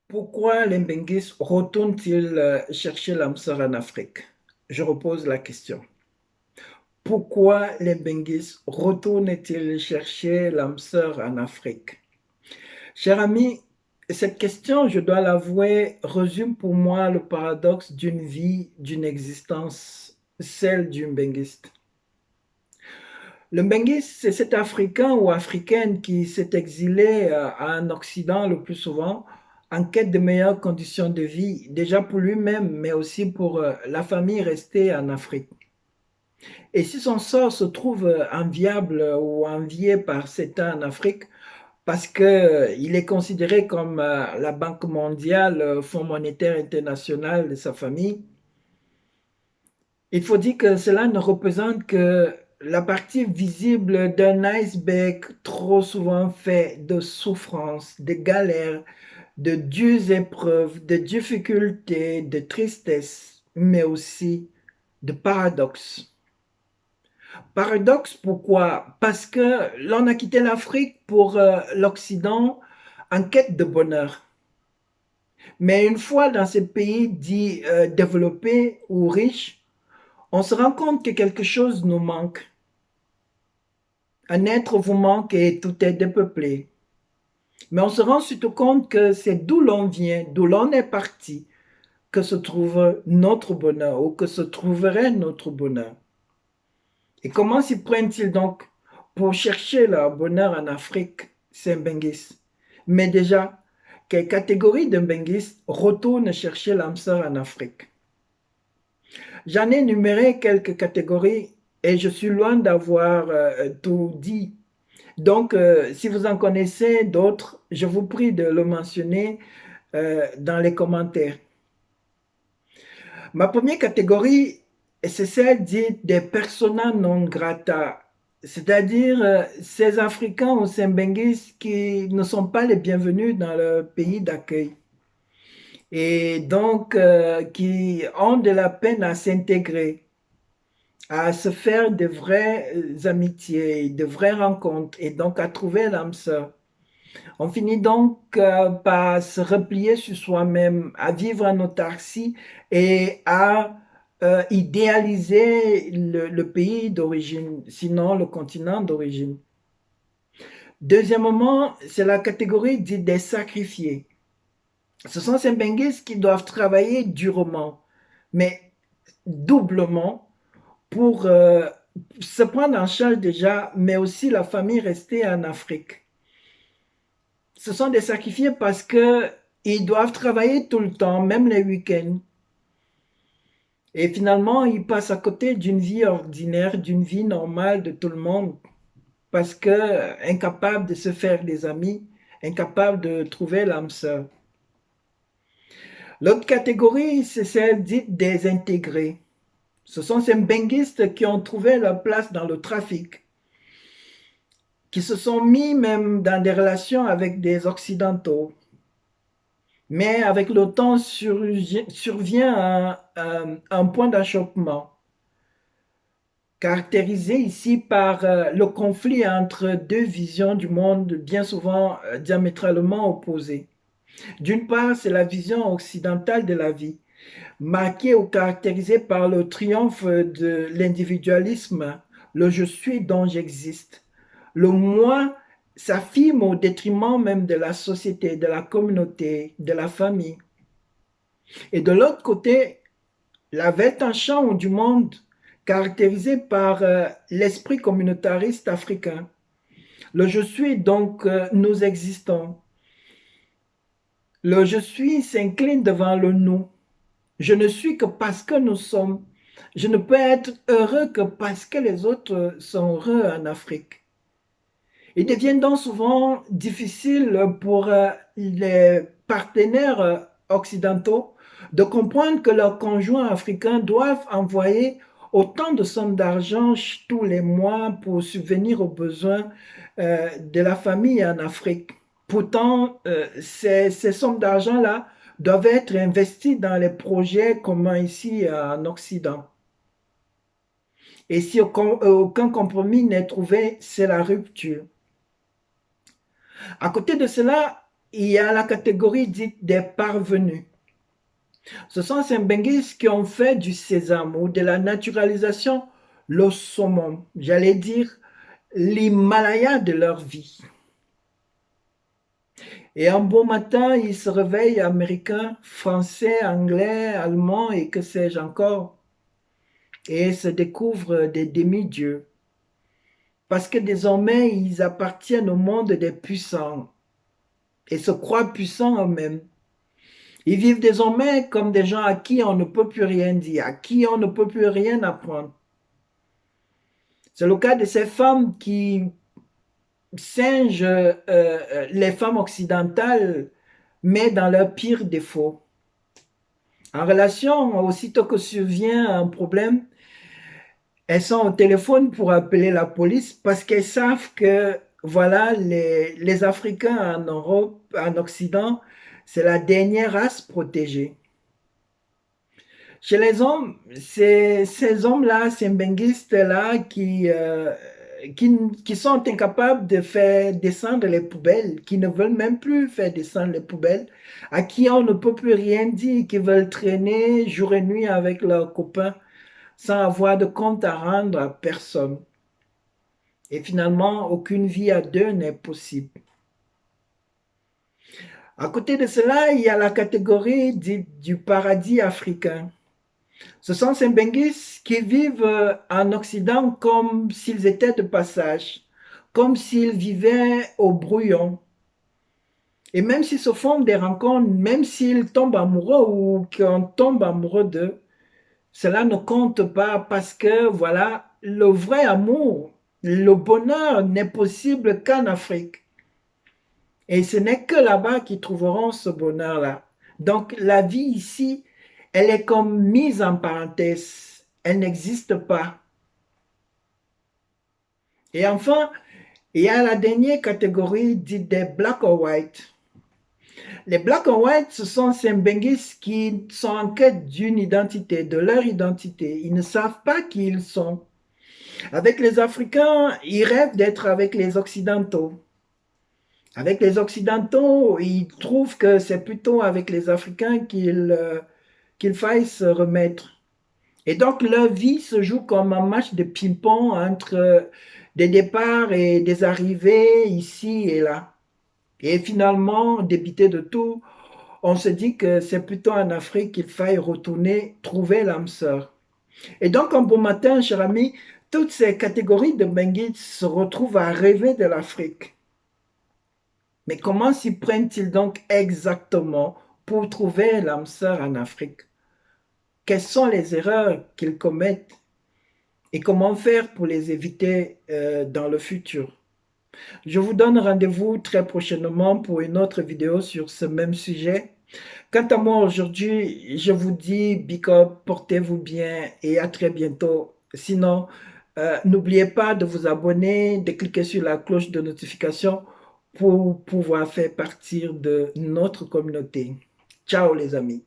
Pourquoi les Benguis retournent-ils chercher l'âme sœur en Afrique? Je repose la question. Pourquoi les Benguis retournent-ils chercher l'âme sœur en Afrique? Cher ami, cette question, je dois l'avouer, résume pour moi le paradoxe d'une vie, d'une existence, celle du Benguiste. Le Benguiste, c'est cet Africain ou Africaine qui s'est exilé en Occident le plus souvent en quête de meilleures conditions de vie, déjà pour lui-même, mais aussi pour la famille restée en Afrique. Et si son sort se trouve enviable ou envié par certains en Afrique, parce qu'il est considéré comme la Banque mondiale, Fonds monétaire international de sa famille, il faut dire que cela ne représente que la partie visible d'un iceberg trop souvent fait de souffrances, de galères, de dures épreuves, de difficultés, de tristesse, mais aussi de paradoxes. Paradoxe pourquoi? Parce que l'on a quitté l'Afrique pour l'Occident en quête de bonheur. Mais une fois dans ces pays dits développés ou riches, on se rend compte que quelque chose nous manque. Un être vous manque et tout est dépeuplé. Mais on se rend surtout compte que c'est d'où l'on vient, d'où l'on est parti, que se trouve notre bonheur ou que se trouverait notre bonheur. Et comment s'y prennent-ils donc pour chercher leur bonheur en Afrique, ces Benguis? Mais déjà, quelle catégorie de Benguis retourne chercher l'âme sœur en Afrique? J'en ai énuméré quelques catégories et je suis loin d'avoir tout dit. Donc, si vous en connaissez d'autres, je vous prie de le mentionner dans les commentaires. Ma première catégorie, c'est celle dite des persona non grata, c'est-à-dire ces Africains ou ces Benguis qui ne sont pas les bienvenus dans le pays d'accueil et donc qui ont de la peine à s'intégrer, à se faire de vraies amitiés, de vraies rencontres et donc à trouver l'âme sœur. On finit donc par se replier sur soi-même, à vivre en autarcie et à idéaliser le pays d'origine, sinon le continent d'origine. Deuxièmement, c'est la catégorie dite des sacrifiés. Ce sont ces Benguis qui doivent travailler durement, mais doublement, pour se prendre en charge déjà, mais aussi la famille restée en Afrique. Ce sont des sacrifiés parce que ils doivent travailler tout le temps, même les week-ends. Et finalement, ils passent à côté d'une vie ordinaire, d'une vie normale de tout le monde, parce que incapables de se faire des amis, incapables de trouver l'âme sœur. L'autre catégorie, c'est celle dite des intégrés. Ce sont ces benguistes qui ont trouvé leur place dans le trafic, qui se sont mis même dans des relations avec des occidentaux. Mais avec le temps survient un point d'achoppement, caractérisé ici par le conflit entre deux visions du monde bien souvent diamétralement opposées. D'une part, c'est la vision occidentale de la vie, marquée ou caractérisée par le triomphe de l'individualisme, le je suis dont j'existe. Le moi s'affirme au détriment même de la société, de la communauté, de la famille. Et de l'autre côté, la Weltanschauung du monde, caractérisée par l'esprit communautariste africain. Le je suis, donc, nous existons. Le je suis s'incline devant le nous. Je ne suis que parce que nous sommes. Je ne peux être heureux que parce que les autres sont heureux en Afrique. Il devient donc souvent difficile pour les partenaires occidentaux de comprendre que leurs conjoints africains doivent envoyer autant de sommes d'argent tous les mois pour subvenir aux besoins de la famille en Afrique. Pourtant, ces sommes d'argent-là doivent être investies dans les projets communs ici en Occident. Et si aucun compromis n'est trouvé, c'est la rupture. À côté de cela, il y a la catégorie dite des parvenus. Ce sont ces Mbenguis qui ont fait du sésame ou de la naturalisation le summum, j'allais dire l'Himalaya de leur vie. Et un beau matin, ils se réveillent américains, français, anglais, allemands et que sais-je encore, et se découvrent des demi-dieux. Parce que désormais, ils appartiennent au monde des puissants et se croient puissants eux-mêmes. Ils vivent désormais comme des gens à qui on ne peut plus rien dire, à qui on ne peut plus rien apprendre. C'est le cas de ces femmes qui singent les femmes occidentales, mais dans leurs pires défauts. En relation, aussitôt que survient un problème, elles sont au téléphone pour appeler la police parce qu'elles savent que voilà, les Africains en Europe, en Occident, c'est la dernière race protégée. Chez les hommes, c'est ces hommes-là, ces benguistes-là qui sont incapables de faire descendre les poubelles, qui ne veulent même plus faire descendre les poubelles, à qui on ne peut plus rien dire, qui veulent traîner jour et nuit avec leurs copains sans avoir de compte à rendre à personne. Et finalement, aucune vie à deux n'est possible. À côté de cela, il y a la catégorie du paradis africain. Ce sont ces Benguis qui vivent en Occident comme s'ils étaient de passage, comme s'ils vivaient au brouillon. Et même s'ils se font des rencontres, même s'ils tombent amoureux ou qu'on tombe amoureux d'eux, cela ne compte pas parce que, voilà, le vrai amour, le bonheur n'est possible qu'en Afrique. Et ce n'est que là-bas qu'ils trouveront ce bonheur-là. Donc la vie ici, elle est comme mise en parenthèse. Elle n'existe pas. Et enfin, il y a la dernière catégorie dite des black or white. Les black or white, ce sont ces Mbenguis qui sont en quête d'une identité, de leur identité. Ils ne savent pas qui ils sont. Avec les Africains, ils rêvent d'être avec les Occidentaux. Avec les Occidentaux, ils trouvent que c'est plutôt avec les Africains qu'il faille se remettre. Et donc leur vie se joue comme un match de ping-pong entre des départs et des arrivées ici et là. Et finalement, débité de tout, on se dit que c'est plutôt en Afrique qu'il faille retourner trouver l'âme sœur. Et donc, un bon matin, cher ami, toutes ces catégories de Benguides se retrouvent à rêver de l'Afrique. Mais comment s'y prennent-ils donc exactement pour trouver l'âme sœur en Afrique? Quelles sont les erreurs qu'ils commettent et comment faire pour les éviter dans le futur? Je vous donne rendez-vous très prochainement pour une autre vidéo sur ce même sujet. Quant à moi aujourd'hui, je vous dis big up, portez-vous bien et à très bientôt. Sinon, n'oubliez pas de vous abonner, de cliquer sur la cloche de notification pour pouvoir faire partie de notre communauté. Ciao les amis.